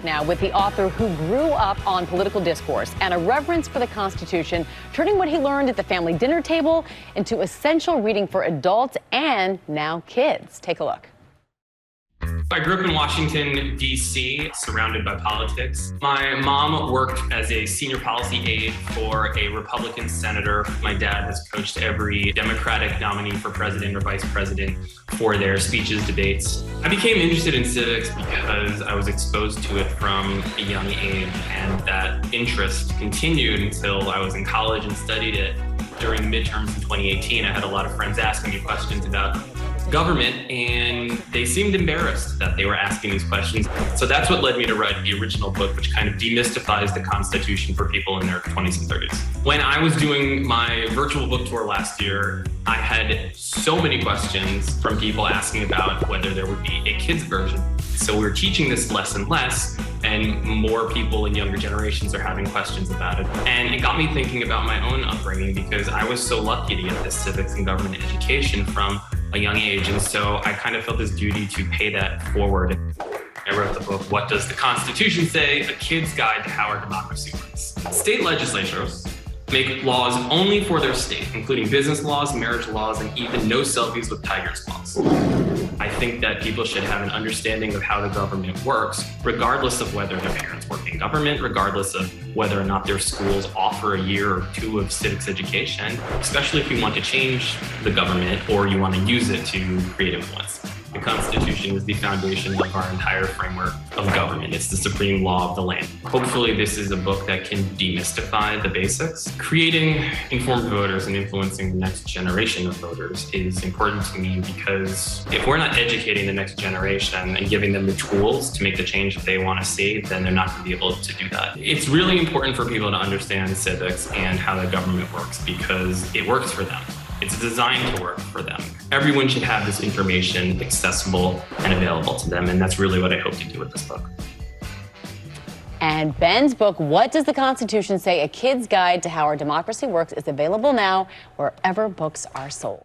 now with the author who grew up on political discourse and a reverence for the Constitution, turning what he learned at the family dinner table into essential reading for adults and now kids. Take a look. I grew up in Washington, D.C., surrounded by politics. My mom worked as a senior policy aide for a Republican senator. My dad has coached every Democratic nominee for president or vice president for their speeches, debates. I became interested in civics because I was exposed to it from a young age, and that interest continued until I was in college and studied it. During midterms in 2018, I had a lot of friends asking me questions about government, and they seemed embarrassed that they were asking these questions. So that's what led me to write the original book, which kind of demystifies the Constitution for people in their 20s and 30s. When I was doing my virtual book tour last year, I had so many questions from people asking about whether there would be a kids version. So we're teaching this less and less, and more people in younger generations are having questions about it. And it got me thinking about my own upbringing, because I was so lucky to get this civics and government education from a young age. And so I kind of felt this duty to pay that forward. I wrote the book, What Does the Constitution Say? A Kid's Guide to How Our Democracy Works. State legislatures make laws only for their state, including business laws, marriage laws, and even no selfies with tigers laws. I think that people should have an understanding of how the government works, regardless of whether their parents work in government, regardless of whether or not their schools offer a year or two of civics education, especially if you want to change the government or you want to use it to create influence. The Constitution is the foundation of our entire framework of government. It's the supreme law of the land. Hopefully this is a book that can demystify the basics. Creating informed voters and influencing the next generation of voters is important to me, because if we're not educating the next generation and giving them the tools to make the change that they want to see, then they're not going to be able to do that. It's really important for people to understand civics and how the government works, because it works for them. It's designed to work for them. Everyone should have this information accessible and available to them, and that's really what I hope to do with this book. And Ben's book, What Does the Constitution Say? A Kid's Guide to How Our Democracy Works, is available now wherever books are sold.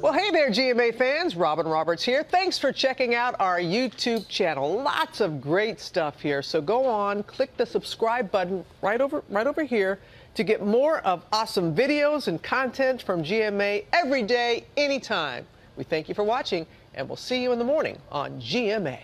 Well, hey there, GMA fans. Robin Roberts here. Thanks for checking out our YouTube channel. Lots of great stuff here. So go on, click the subscribe button right over here to get more of awesome videos and content from GMA every day, anytime. We thank you for watching, and we'll see you in the morning on GMA.